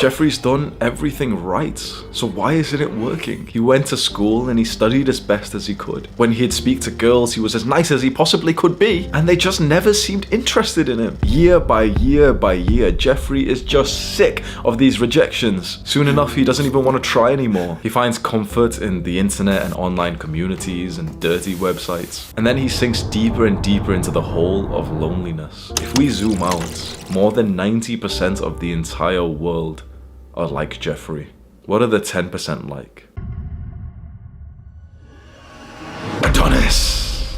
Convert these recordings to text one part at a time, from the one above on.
Jeffrey's done everything right, so why isn't it working? He went to school and he studied as best as he could. When he'd speak to girls, he was as nice as he possibly could be, and they just never seemed interested in him. Year by year by year, Jeffrey is just sick of these rejections. Soon enough, he doesn't even want to try anymore. He finds comfort in the internet and online communities and dirty websites. And then he sinks deeper and deeper into the hole of loneliness. If we zoom out, more than 90% of the entire world are like Jeffrey. What are the 10% like? Adonis!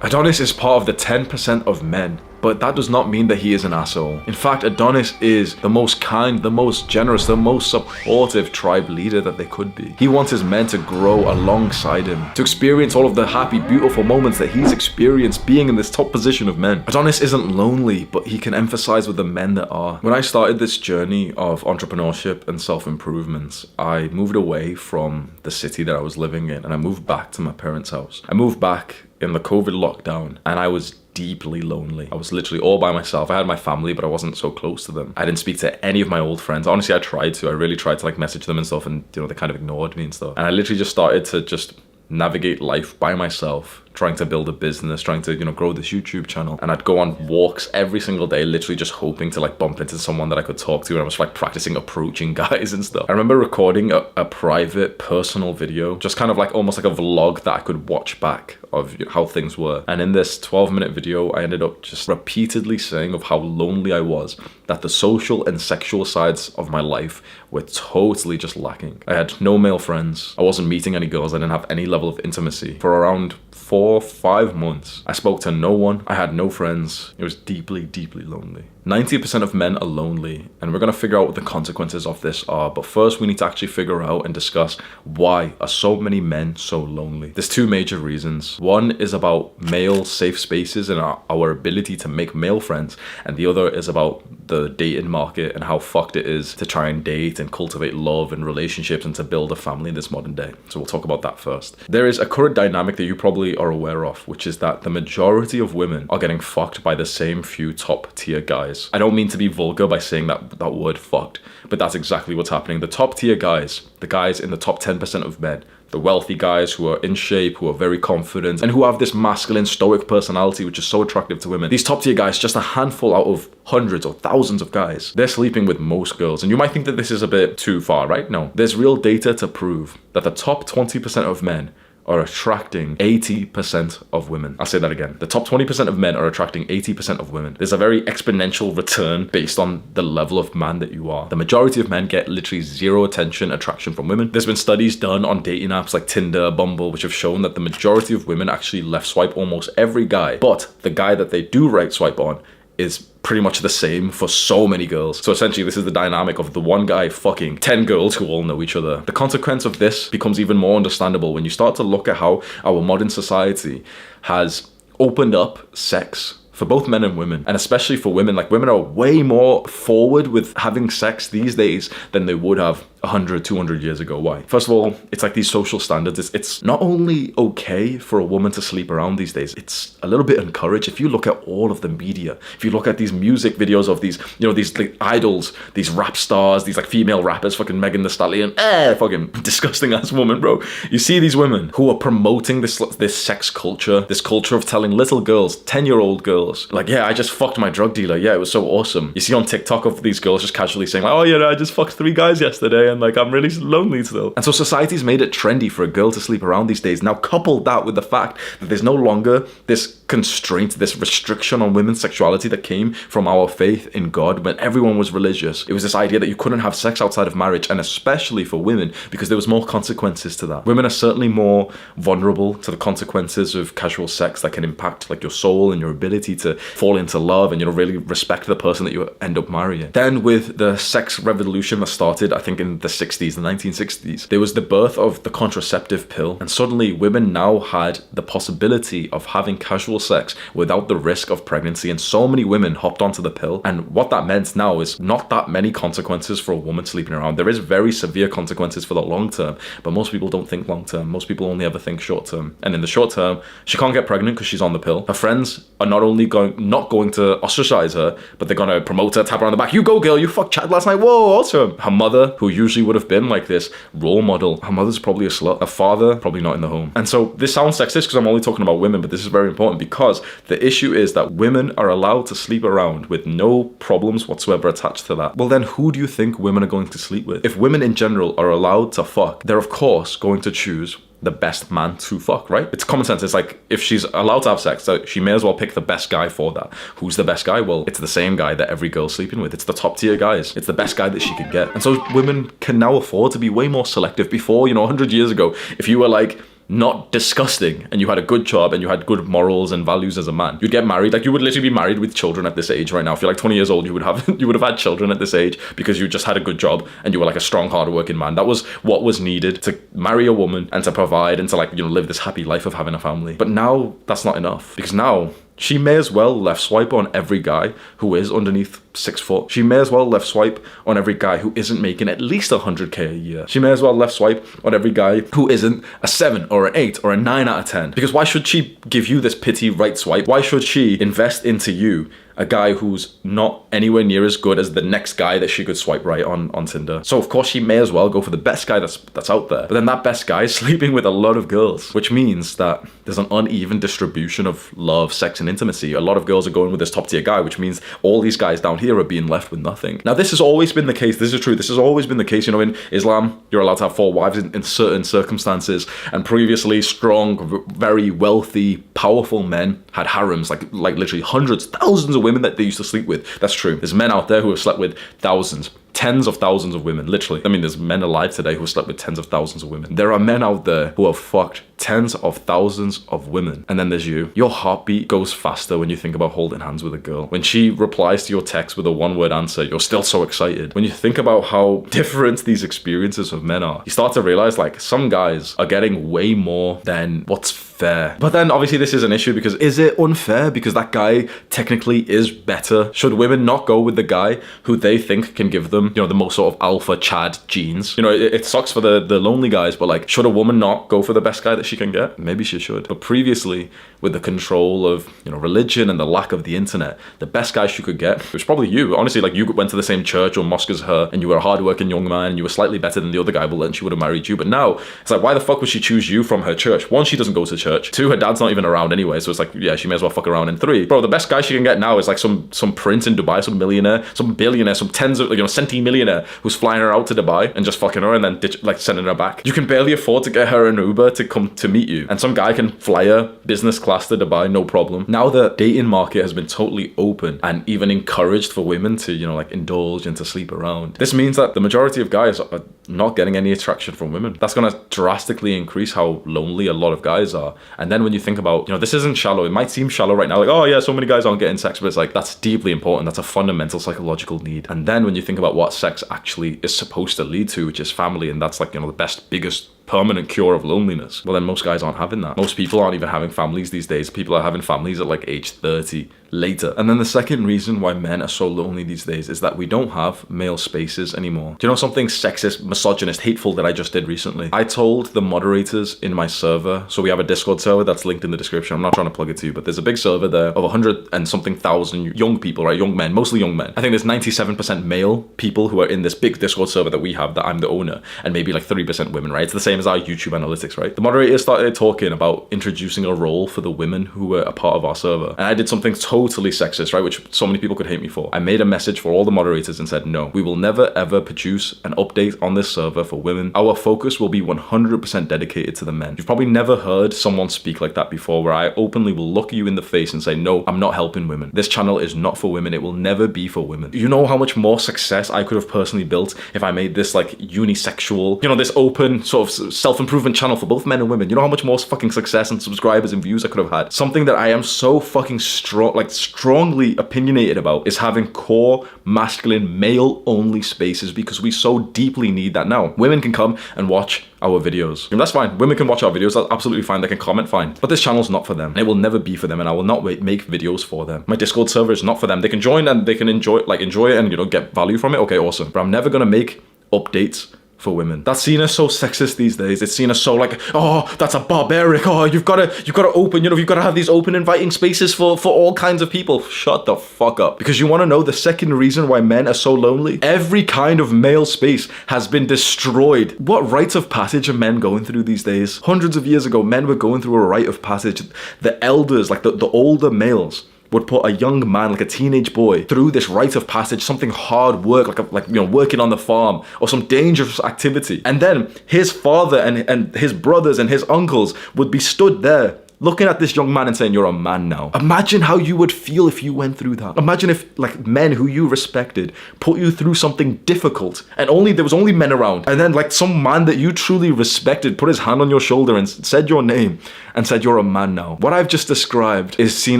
Adonis is part of the 10% of men, but that does not mean that he is an asshole. In fact, Adonis is the most kind, the most generous, the most supportive tribe leader that they could be. He wants his men to grow alongside him, to experience all of the happy, beautiful moments that he's experienced being in this top position of men. Adonis isn't lonely, but he can empathize with the men that are. When I started this journey of entrepreneurship and self-improvement, I moved away from the city that I was living in, and I moved back to my parents' house. I moved back in the COVID lockdown, and I was deeply lonely. I was literally all by myself. I had my family, but I wasn't so close to them. I didn't speak to any of my old friends. Honestly, I really tried to like message them and stuff, and they kind of ignored me and stuff. And I literally just started to just navigate life by myself, trying to build a business, trying to, grow this YouTube channel. And I'd go on walks every single day, literally just hoping to like bump into someone that I could talk to. And I was like practicing approaching guys and stuff. I remember recording a private personal video, just kind of like almost like a vlog that I could watch back of how things were. And in this 12-minute video, I ended up just repeatedly saying of how lonely I was, that the social and sexual sides of my life were totally just lacking. I had no male friends. I wasn't meeting any girls. I didn't have any level of intimacy. For around 4-5 months, I spoke to no one. I had no friends. It was deeply, deeply lonely. 90% of men are lonely, and we're gonna figure out what the consequences of this are. But first, we need to actually figure out and discuss why are so many men so lonely. There's two major reasons. One is about male safe spaces and our ability to make male friends, and the other is about the dating market and how fucked it is to try and date and cultivate love and relationships and to build a family in this modern day. So we'll talk about that first. There is a current dynamic that you probably are aware of, which is that the majority of women are getting fucked by the same few top tier guys. I don't mean to be vulgar by saying that word fucked, but that's exactly what's happening. The top tier guys, the guys in the top 10% of men, the wealthy guys who are in shape, who are very confident, and who have this masculine, stoic personality which is so attractive to women. These top tier guys, just a handful out of hundreds or thousands of guys, they're sleeping with most girls. And you might think that this is a bit too far, right? No. There's real data to prove that the top 20% of men are attracting 80% of women. I'll say that again. The top 20% of men are attracting 80% of women. There's a very exponential return based on the level of man that you are. The majority of men get literally zero attraction from women. There's been studies done on dating apps like Tinder, Bumble, which have shown that the majority of women actually left swipe almost every guy. But the guy that they do right swipe on is pretty much the same for so many girls. So essentially, this is the dynamic of the one guy fucking 10 girls who all know each other. The consequence of this becomes even more understandable when you start to look at how our modern society has opened up sex for both men and women, and especially for women. Like, women are way more forward with having sex these days than they would have 100, 200 years ago. Why? First of all, it's like these social standards. It's not only okay for a woman to sleep around these days, it's a little bit encouraged. If you look at all of the media, if you look at these music videos of these, these like idols, these rap stars, these like female rappers, fucking Megan Thee Stallion, fucking disgusting ass woman, bro. You see these women who are promoting this sex culture, this culture of telling little girls, 10-year-old girls, like, yeah, I just fucked my drug dealer. Yeah, it was so awesome. You see on TikTok of these girls just casually saying, like, oh yeah, I just fucked 3 guys yesterday, and like, I'm really lonely still. And so society's made it trendy for a girl to sleep around these days. Now couple that with the fact that there's no longer this constraint, this restriction on women's sexuality that came from our faith in God when everyone was religious. It was this idea that you couldn't have sex outside of marriage, and especially for women, because there was more consequences to that. Women are certainly more vulnerable to the consequences of casual sex that can impact like your soul and your ability to fall into love and really respect the person that you end up marrying. Then with the sex revolution that started, I think in the 60s, the 1960s, there was the birth of the contraceptive pill, and suddenly women now had the possibility of having casual casual sex without the risk of pregnancy, and so many women hopped onto the pill. And what that meant now is not that many consequences for a woman sleeping around. There is very severe consequences for the long term, but most people don't think long term. Most people only ever think short term. And in the short term, she can't get pregnant because she's on the pill. Her friends are not only not going to ostracize her, but they're gonna promote her, tap her on the back. You go, girl, you fucked Chad last night. Whoa, awesome. Her mother, who usually would have been like this role model, her mother's probably a slut. Her father, probably not in the home. And so this sounds sexist because I'm only talking about women, but this is very important because the issue is that women are allowed to sleep around with no problems whatsoever attached to that. Well, then who do you think women are going to sleep with? If women in general are allowed to fuck, they're of course going to choose the best man to fuck, right? It's common sense. It's like, if she's allowed to have sex, so she may as well pick the best guy for that. Who's the best guy? Well, it's the same guy that every girl's sleeping with. It's the top tier guys. It's the best guy that she can get. And so women can now afford to be way more selective. Before, 100 years ago, if you were like not disgusting and you had a good job and you had good morals and values as a man, you'd get married. Like, you would literally be married with children at this age right now. If you're like 20 years old, you would have had children at this age because you just had a good job and you were like a strong, hard-working man. That was what was needed to marry a woman and to provide and to live this happy life of having a family. But now that's not enough, because now she may as well left swipe on every guy who is underneath 6 foot. She may as well left swipe on every guy who isn't making at least 100k a year. She may as well left swipe on every guy who isn't a 7 or an 8 or a 9 out of 10. Because why should she give you this pity right swipe? Why should she invest into you, a guy who's not anywhere near as good as the next guy that she could swipe right on Tinder? So of course she may as well go for the best guy that's out there. But then that best guy is sleeping with a lot of girls, which means that there's an uneven distribution of love, sex, and intimacy. A lot of girls are going with this top tier guy, which means all these guys down here are being left with nothing. Now, this has always been the case. This is true. This has always been the case. In Islam, you're allowed to have 4 wives in certain circumstances. And previously, strong, very wealthy, powerful men had harems, like literally hundreds, thousands of women that they used to sleep with. That's true. There's men out there who have slept with thousands, tens of thousands of women, literally. I mean, there's men alive today who have slept with tens of thousands of women. There are men out there who have fucked tens of thousands of women. And then there's you. Your heartbeat goes faster when you think about holding hands with a girl. When she replies to your text with a one-word answer, you're still so excited. When you think about how different these experiences of men are, you start to realize like some guys are getting way more than what's fair. But then obviously this is an issue, because is it unfair because that guy technically is better? Should women not go with the guy who they think can give them, the most sort of alpha Chad genes? It sucks for the lonely guys, but like, should a woman not go for the best guy that she can get? Maybe she should. But previously, with the control of religion and the lack of the internet, the best guy she could get was probably you. Honestly, like, you went to the same church or mosque as her and you were a hardworking young man and you were slightly better than the other guy, but then she would have married you. But now it's like, why the fuck would she choose you from her church? 1, she doesn't go to church. 2, her dad's not even around anyway, so it's like, yeah, she may as well fuck around. And 3, bro, the best guy she can get now is like some prince in Dubai, some millionaire, some billionaire, some tens of centimillionaire who's flying her out to Dubai and just fucking her and then sending her back. You can barely afford to get her an Uber to come to meet you, and some guy can fly her business class to Dubai, no problem. Now the dating market has been totally open and even encouraged for women to indulge and to sleep around. This means that the majority of guys are not getting any attraction from women. That's going to drastically increase how lonely a lot of guys are. And then when you think about, this isn't shallow. It might seem shallow right now, like, oh yeah, so many guys aren't getting sex, but it's like, that's deeply important. That's a fundamental psychological need. And then when you think about what sex actually is supposed to lead to, which is family, and that's like, the best, biggest permanent cure of loneliness, well then most guys aren't having that. Most people aren't even having families these days. People are having families at like age 30 later. And then the second reason why men are so lonely these days is that we don't have male spaces anymore. Do you know something sexist, misogynist, hateful that I just did recently? I told the moderators in my server, so we have a Discord server that's linked in the description. I'm not trying to plug it to you, but there's a big server there of 100 and something thousand young people, right? Young men, mostly young men. I think there's 97% male people who are in this big Discord server that we have, that I'm the owner, and maybe like 3% women, right? It's the same as our YouTube analytics, right? The moderators started talking about introducing a role for the women who were a part of our server. And I did something totally sexist, right? Which so many people could hate me for. I made a message for all the moderators and said, no, we will never ever produce an update on this server for women. Our focus will be 100% dedicated to the men. You've probably never heard someone speak like that before, where I openly will look you in the face and say, no, I'm not helping women. This channel is not for women. It will never be for women. You know how much more success I could have personally built if I made this like unisexual, this open sort of self-improvement channel for both men and women. You know how much more fucking success and subscribers and views I could have had? Something that I am so fucking strongly opinionated about is having core, masculine, male-only spaces, because we so deeply need that now. Women can come and watch our videos. And that's fine. Women can watch our videos. That's absolutely fine. They can comment, fine. But this channel's not for them. And it will never be for them, and I will not make videos for them. My Discord server is not for them. They can join and they can enjoy it and, you know, get value from it. Okay, awesome. But I'm never gonna make updates for women. That's seen as so sexist these days. It's seen as so like, oh, that's a barbaric. Oh, you've got to open, you know, you've got to have these open, inviting spaces for all kinds of people. Shut the fuck up. Because you want to know the second reason why men are so lonely? Every kind of male space has been destroyed. What rites of passage are men going through these days? Hundreds of years ago, men were going through a rite of passage. The elders, like the older males, would put a young man, like a teenage boy, through this rite of passage, something hard work, like you know, working on the farm or some dangerous activity. And then his father and his brothers and his uncles would be stood there looking at this young man and saying, you're a man now. Imagine how you would feel if you went through that. Imagine if like men who you respected put you through something difficult and there was only men around, and then like some man that you truly respected put his hand on your shoulder and said your name and said, you're a man now. What I've just described is seen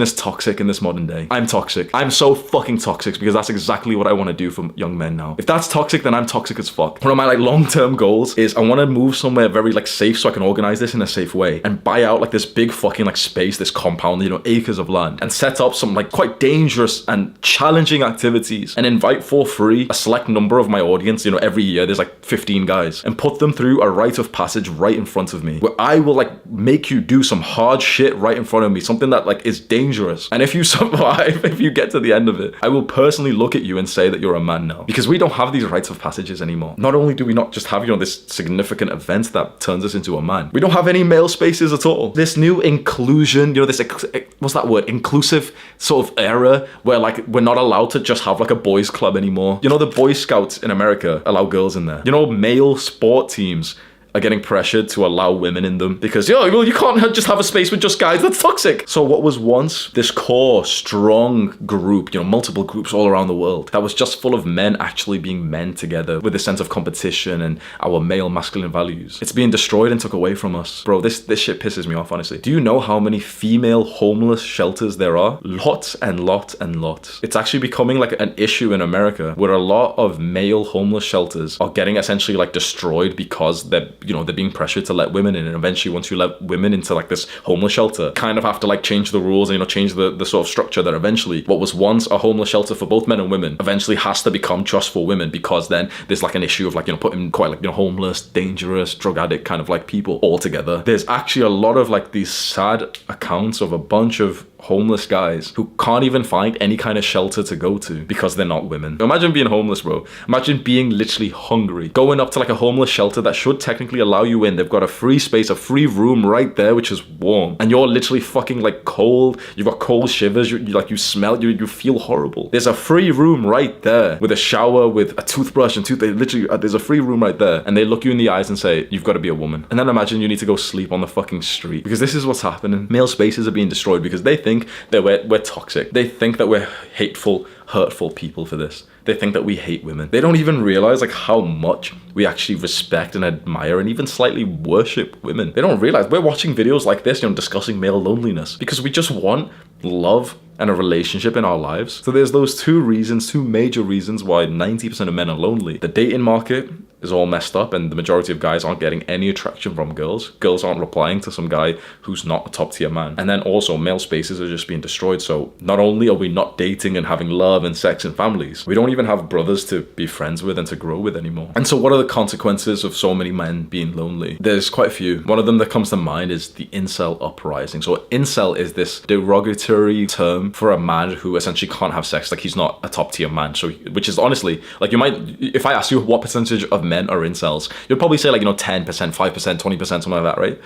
as toxic in this modern day. I'm toxic. I'm so fucking toxic because that's exactly what I want to do for young men now. If that's toxic, then I'm toxic as fuck. One of my like long-term goals is I want to move somewhere very like safe so I can organize this in a safe way and buy out like this big fucking like space, this compound, you know, acres of land, and set up some like quite dangerous and challenging activities and invite for free a select number of my audience, you know, every year there's like 15 guys, and put them through a rite of passage right in front of me, where I will like make you do some hard shit right in front of me, something that like is dangerous. And if you survive, if you get to the end of it, I will personally look at you and say that you're a man now, because we don't have these rites of passages anymore. Not only do we not just have, you know, this significant event that turns us into a man, we don't have any male spaces at all. This new inclusion, you know, this what's that word, inclusive sort of era where like we're not allowed to just have like a boys club anymore. You know, the Boy Scouts in America allow girls in there. You know, male sport teams are getting pressured to allow women in them because, yo, well, you can't just have a space with just guys. That's toxic. So what was once this core, strong group, you know, multiple groups all around the world that was just full of men actually being men together with a sense of competition and our male masculine values, it's being destroyed and took away from us. Bro, this shit pisses me off, honestly. Do you know how many female homeless shelters there are? Lots and lots and lots. It's actually becoming like an issue in America where a lot of male homeless shelters are getting essentially like destroyed because they're being pressured to let women in, and eventually once you let women into like this homeless shelter, kind of have to like change the rules and, you know, change the sort of structure that eventually what was once a homeless shelter for both men and women eventually has to become just for women, because then there's like an issue of like, you know, putting quite like, you know, homeless, dangerous, drug addict kind of like people all together. There's actually a lot of like these sad accounts of a bunch of homeless guys who can't even find any kind of shelter to go to because they're not women. Imagine being homeless, bro. Imagine being literally hungry, going up to like a homeless shelter that should technically allow you in. They've got a free space, a free room right there, which is warm, and you're literally fucking like cold. You've got cold shivers. You smell. You feel horrible. There's a free room right there with a shower, with a toothbrush and there's a free room right there, and they look you in the eyes and say, you've got to be a woman. And then imagine you need to go sleep on the fucking street, because this is what's happening. Male spaces are being destroyed because they think that we're toxic. They think that we're hateful, hurtful people for this. They think that we hate women. They don't even realize like how much we actually respect and admire and even slightly worship women. They don't realize we're watching videos like this, you know, discussing male loneliness because we just want love and a relationship in our lives. So there's those two major reasons why 90% of men are lonely. The dating market is all messed up, and the majority of guys aren't getting any attraction from girls. Girls aren't replying to some guy who's not a top tier man. And then also male spaces are just being destroyed. So not only are we not dating and having love and sex and families, we don't even have brothers to be friends with and to grow with anymore. And so what are the consequences of so many men being lonely? There's quite a few. One of them that comes to mind is the incel uprising. So incel is this derogatory term for a man who essentially can't have sex. Like, he's not a top tier man. So, which is honestly, like, you might, if I ask you what percentage of men are incels, you'd probably say like, you know, 10%, 5%, 20%, something like that, right?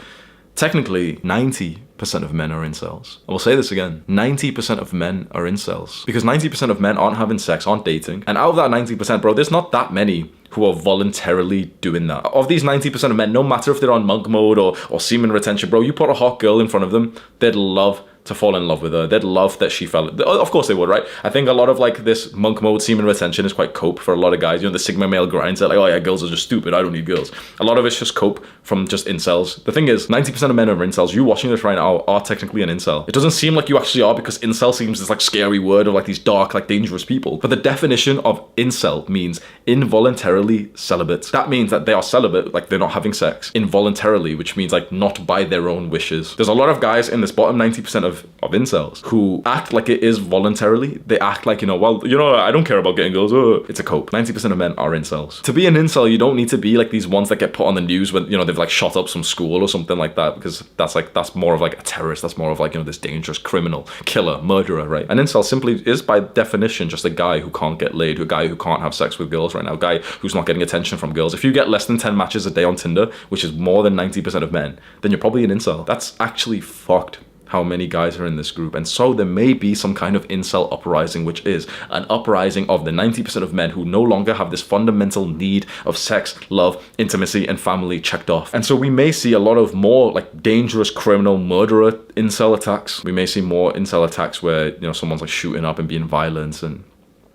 Technically, 90% of men are incels. I will say this again. 90% of men are incels. Because 90% of men aren't having sex, aren't dating. And out of that 90%, bro, there's not that many who are voluntarily doing that. Of these 90% of men, no matter if they're on monk mode or semen retention, bro, you put a hot girl in front of them, they'd love to fall in love with her. They'd love that she fell. Of course they would, right? I think a lot of like this monk mode semen retention is quite cope for a lot of guys. You know, the sigma male grinds that like, oh yeah, girls are just stupid. I don't need girls. A lot of it's just cope from just incels. The thing is, 90% of men are incels. You watching this right now are technically an incel. It doesn't seem like you actually are because incel seems this like scary word of like these dark, like dangerous people. But the definition of incel means involuntarily celibate. That means that they are celibate, like they're not having sex involuntarily, which means like not by their own wishes. There's a lot of guys in this bottom 90% of incels who act like it is voluntarily. They act like, you know, well, you know, I don't care about getting girls. It's a cope. 90% of men are incels. To be an incel, you don't need to be like these ones that get put on the news when, you know, they've like shot up some school or something like that, because that's more of like a terrorist. That's more of like, you know, this dangerous criminal, killer, murderer, right? An incel simply is by definition just a guy who can't get laid, a guy who can't have sex with girls right now, a guy who's not getting attention from girls. If you get less than 10 matches a day on Tinder, which is more than 90% of men, then you're probably an incel. That's actually fucked how many guys are in this group. And so there may be some kind of incel uprising, which is an uprising of the 90% of men who no longer have this fundamental need of sex, love, intimacy, and family checked off. And so we may see a lot of more like dangerous criminal murderer incel attacks. We may see more incel attacks where, you know, someone's like shooting up and being violent and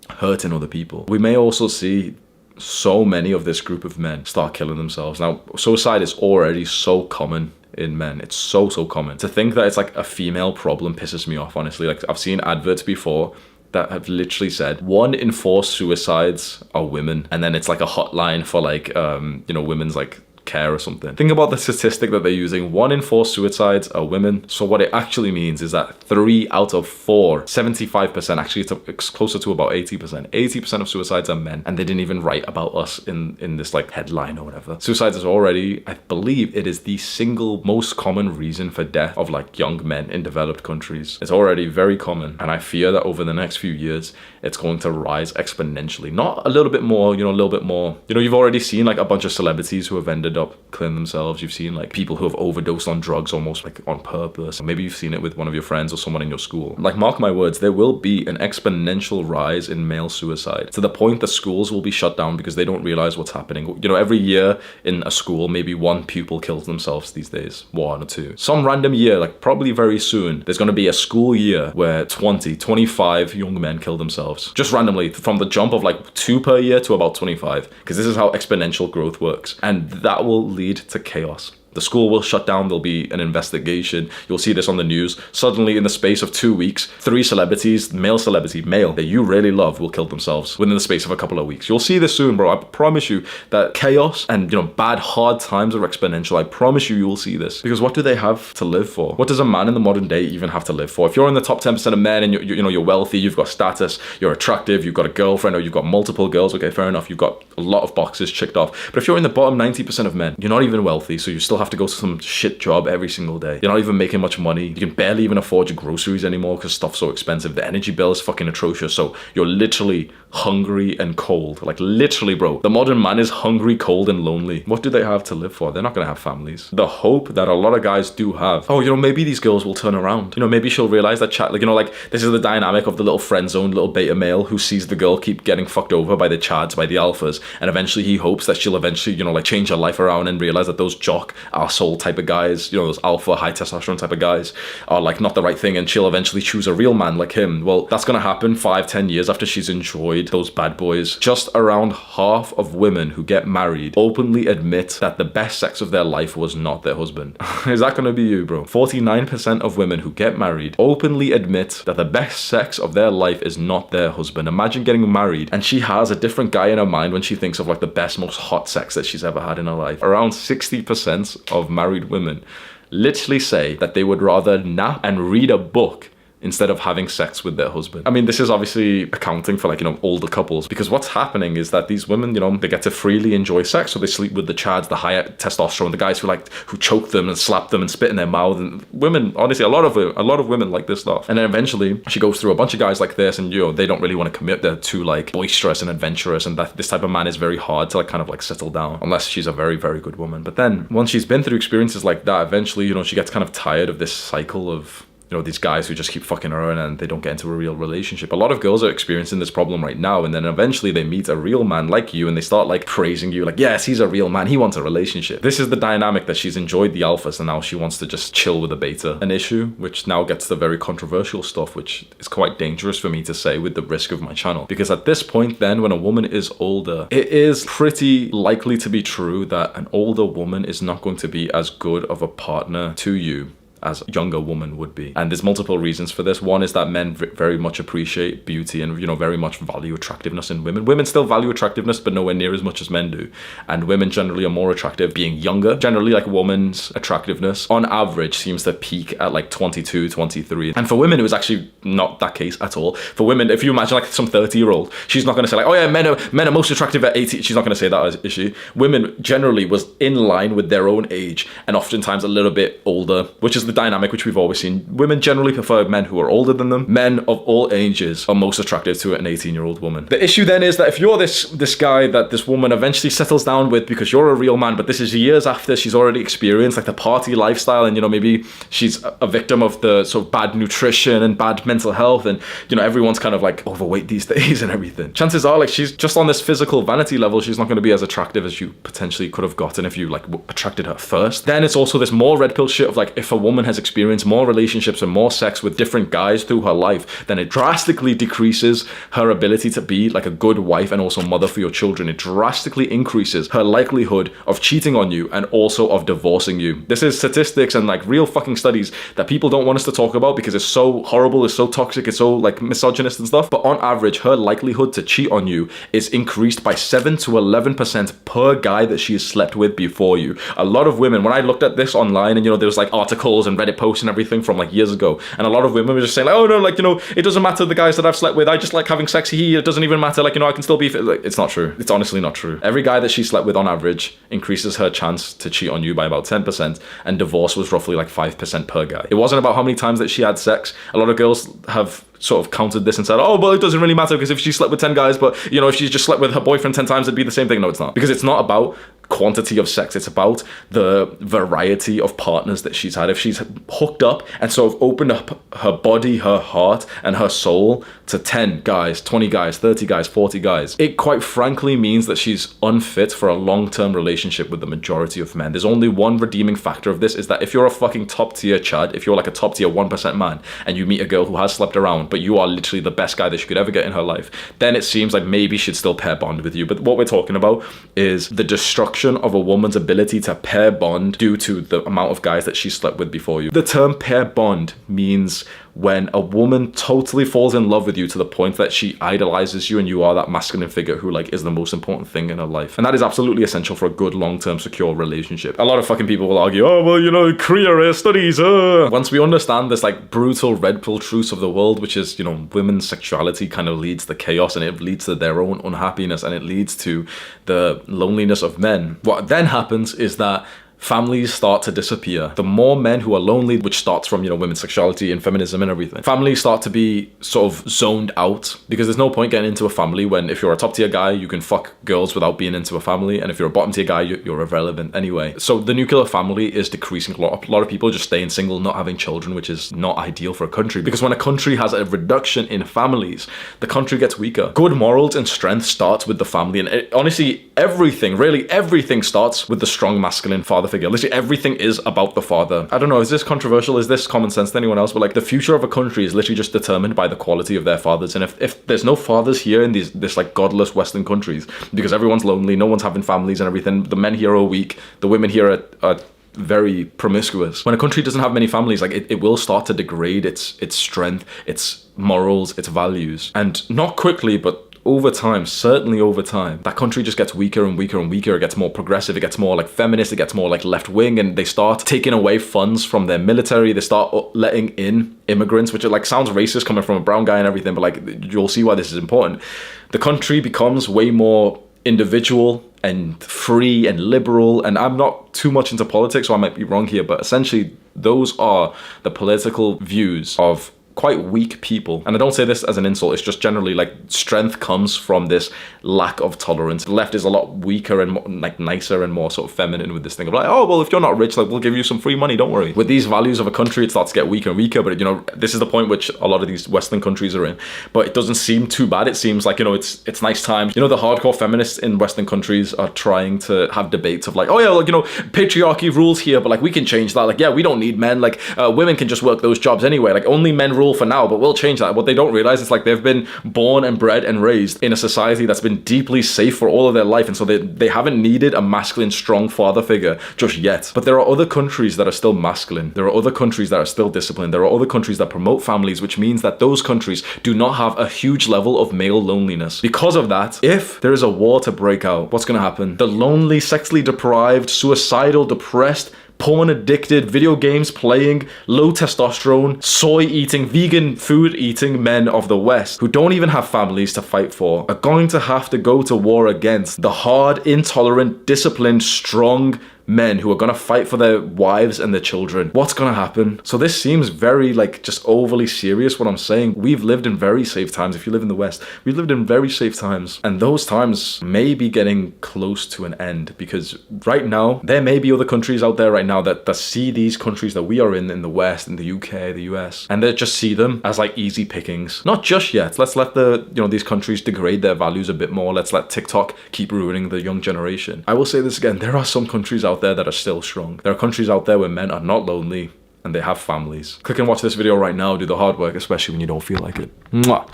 hurting other people. We may also see so many of this group of men start killing themselves. Now, suicide is already so common in men. It's so common. To think that it's like a female problem pisses me off, honestly. Like, I've seen adverts before that have literally said 1 in 4 suicides are women, and then it's like a hotline for like you know, women's like care or something. Think about the statistic that they're using. 1 in 4 suicides are women. So what it actually means is that 3 out of 4, 75%, actually it's closer to about 80% of suicides are men, and they didn't even write about us in this like headline or whatever. Suicides is already, I believe it is the single most common reason for death of like young men in developed countries. It's already very common, and I fear that over the next few years it's going to rise exponentially. Not a little bit more, you know, a little bit more. You know, you've already seen like a bunch of celebrities who have ended up killing themselves. You've seen like people who have overdosed on drugs almost like on purpose. Maybe you've seen it with one of your friends or someone in your school. Like, mark my words, there will be an exponential rise in male suicide to the point that schools will be shut down because they don't realize what's happening. You know, every year in a school, maybe 1 pupil kills themselves these days, 1 or 2. Some random year, like probably very soon, there's going to be a school year where 25 young men kill themselves. Just randomly, from the jump of like 2 per year to about 25, because this is how exponential growth works. And that will lead to chaos. The school will shut down. There'll be an investigation. You'll see this on the news. Suddenly, in the space of 2 weeks, 3 celebrities, male that you really love, will kill themselves within the space of a couple of weeks. You'll see this soon, bro. I promise you that chaos and, you know, bad, hard times are exponential. I promise you will see this. Because what do they have to live for? What does a man in the modern day even have to live for? If you're in the top 10% of men and you're wealthy, you've got status, you're attractive, you've got a girlfriend, or you've got multiple girls, okay, fair enough. You've got a lot of boxes checked off. But if you're in the bottom 90% of men, you're not even wealthy, so you still have to go to some shit job every single day. You're not even making much money. You can barely even afford your groceries anymore because stuff's so expensive. The energy bill is fucking atrocious. So you're literally hungry and cold. Like, literally, bro. The modern man is hungry, cold, and lonely. What do they have to live for? They're not gonna have families. The hope that a lot of guys do have, oh, you know, maybe these girls will turn around. You know, maybe she'll realize that like, you know, like, this is the dynamic of the little friend zone, little beta male who sees the girl keep getting fucked over by the chads, by the alphas, and eventually he hopes that she'll eventually, you know, like, change her life around and realize that those jock arsehole type of guys, you know, those alpha, high testosterone type of guys are like not the right thing, and she'll eventually choose a real man like him. Well, that's gonna happen 5-10 years after she's enjoyed those bad boys. Just around half of women who get married openly admit that the best sex of their life was not their husband. Is that gonna be you, bro? 49% of women who get married openly admit that the best sex of their life is not their husband. Imagine getting married and she has a different guy in her mind when she thinks of like the best, most hot sex that she's ever had in her life. Around 60% of married women literally say that they would rather nap and read a book instead of having sex with their husband. I mean, this is obviously accounting for, like, you know, older couples, because what's happening is that these women, you know, they get to freely enjoy sex, so they sleep with the chads, the higher testosterone, the guys who choke them and slap them and spit in their mouth. And women, honestly, a lot of women like this stuff. And then eventually she goes through a bunch of guys like this, and, you know, they don't really want to commit. They're too like boisterous and adventurous, and that this type of man is very hard to like kind of like settle down unless she's a very, very good woman. But then once she's been through experiences like that, eventually, you know, she gets kind of tired of this cycle of you know, these guys who just keep fucking around and they don't get into a real relationship. A lot of girls are experiencing this problem right now, and then eventually they meet a real man like you and they start like praising you, like, yes, he's a real man, he wants a relationship. This is the dynamic that she's enjoyed the alphas and now she wants to just chill with the beta. An issue which now gets to the very controversial stuff, which is quite dangerous for me to say with the risk of my channel, because at this point then, when a woman is older, it is pretty likely to be true that an older woman is not going to be as good of a partner to you as a younger woman would be. And there's multiple reasons for this. One is that men very much appreciate beauty and, you know, very much value attractiveness in women. Women still value attractiveness, but nowhere near as much as men do. And women generally are more attractive being younger. Generally, like, a woman's attractiveness on average seems to peak at like 22, 23. And for women, it was actually not that case at all. For women, if you imagine like some 30-year-old, she's not going to say like, oh yeah, men are most attractive at 18. She's not going to say that, is she? Women generally was in line with their own age and oftentimes a little bit older, which is the dynamic which we've always seen. Women generally prefer men who are older than them. Men of all ages are most attractive to an 18-year-old woman. The issue then is that if you're this guy that this woman eventually settles down with because you're a real man, but this is years after she's already experienced like the party lifestyle, and, you know, maybe she's a victim of the sort of bad nutrition and bad mental health, and, you know, everyone's kind of like overweight these days and everything. Chances are, like, she's just on this physical vanity level, she's not going to be as attractive as you potentially could have gotten if you like attracted her first. Then it's also this more red pill shit of like, if a woman has experienced more relationships and more sex with different guys through her life, then it drastically decreases her ability to be like a good wife and also mother for your children. It drastically increases her likelihood of cheating on you and also of divorcing you. This is statistics and like real fucking studies that people don't want us to talk about because it's so horrible, it's so toxic, it's so like misogynist and stuff. But on average, her likelihood to cheat on you is increased by 7 to 11% per guy that she has slept with before you. A lot of women, when I looked at this online, and, you know, there was like articles and Reddit posts and everything from like years ago, and a lot of women were just saying like, oh no, like, you know, it doesn't matter the guys that I've slept with, I just like having sex, it doesn't even matter, like, you know, I can still be fit. Like, it's not true. It's honestly not true. Every guy that she slept with on average increases her chance to cheat on you by about 10%, and divorce was roughly like 5% per guy. It wasn't about how many times that she had sex. A lot of girls have sort of countered this and said, oh, well, it doesn't really matter because if she slept with 10 guys, but, you know, if she just slept with her boyfriend 10 times, it'd be the same thing. No, it's not. Because it's not about quantity of sex, it's about the variety of partners that she's had. If she's hooked up and sort of opened up her body, her heart, and her soul to 10 guys, 20 guys, 30 guys, 40 guys, it quite frankly means that she's unfit for a long-term relationship with the majority of men. There's only one redeeming factor of this, is that if you're a fucking top-tier Chad, if you're like a top-tier 1% man, and you meet a girl who has slept around, but you are literally the best guy that she could ever get in her life, then it seems like maybe she'd still pair bond with you. But what we're talking about is the destruction of a woman's ability to pair bond due to the amount of guys that she slept with before you. The term pair bond means when a woman totally falls in love with you to the point that she idolizes you and you are that masculine figure who like is the most important thing in her life. And that is absolutely essential for a good long-term secure relationship. A lot of fucking people will argue, oh, well, you know, career studies. Once we understand this like brutal red pill truths of the world, which is, you know, women's sexuality kind of leads to chaos and it leads to their own unhappiness and it leads to the loneliness of men. What then happens is that families start to disappear. The more men who are lonely, which starts from, you know, women's sexuality and feminism and everything, families start to be sort of zoned out, because there's no point getting into a family when if you're a top tier guy, you can fuck girls without being into a family, and if you're a bottom tier guy, you're irrelevant anyway. So the nuclear family is decreasing a lot. A lot of people just staying single, not having children, which is not ideal for a country, because when a country has a reduction in families, the country gets weaker. Good morals and strength starts with the family, and honestly, really everything starts with the strong masculine father figure. Literally everything is about the father. I don't know, is this controversial? Is this common sense to anyone else? But like the future of a country is literally just determined by the quality of their fathers. And if there's no fathers here in this like godless Western countries, because everyone's lonely, no one's having families and everything, the men here are weak, the women here are very promiscuous. When a country doesn't have many families, like it will start to degrade its strength, its morals, its values. And not quickly, but over time, certainly over time, that country just gets weaker and weaker and weaker. It gets more progressive, it gets more like feminist, it gets more like left wing, and they start taking away funds from their military. They start letting in immigrants, which like sounds racist coming from a brown guy and everything, but like you'll see why this is important. The country becomes way more individual and free and liberal, and I'm not too much into politics, so I might be wrong here, but essentially those are the political views of quite weak people. And I don't say this as an insult, it's just generally like strength comes from this lack of tolerance. The left is a lot weaker and more, like nicer and more sort of feminine with this thing of like, oh, well, if you're not rich, like we'll give you some free money, don't worry. With these values of a country, it starts to get weaker and weaker, but you know, this is the point which a lot of these Western countries are in. But it doesn't seem too bad. It seems like, you know, it's nice times. You know, the hardcore feminists in Western countries are trying to have debates of like, oh yeah, like, you know, patriarchy rules here, but like we can change that. Like, yeah, we don't need men. Like women can just work those jobs anyway. Like only men rule for now, but we'll change that. What they don't realize is like they've been born and bred and raised in a society that's been deeply safe for all of their life, and so they haven't needed a masculine, strong father figure just yet. But there are other countries that are still masculine. There are other countries that are still disciplined. There are other countries that promote families, which means that those countries do not have a huge level of male loneliness. Because of that, if there is a war to break out, what's going to happen? The lonely, sexually deprived, suicidal, depressed, porn addicted, video games playing, low testosterone, soy eating, vegan food eating men of the West who don't even have families to fight for are going to have to go to war against the hard, intolerant, disciplined, strong men who are going to fight for their wives and their children. What's going to happen? So this seems very like just overly serious what I'm saying. We've lived in very safe times. If you live in the West, we've lived in very safe times, and those times may be getting close to an end, because right now there may be other countries out there right now that see these countries that we are in the West, in the UK, the US, and they just see them as like easy pickings. Not just yet. Let's let these countries degrade their values a bit more. Let's let TikTok keep ruining the young generation. I will say this again, there are some countries out there that are still strong. There are countries out there where men are not lonely and they have families. Click and watch this video right now. Do the hard work, especially when you don't feel like it. Mwah.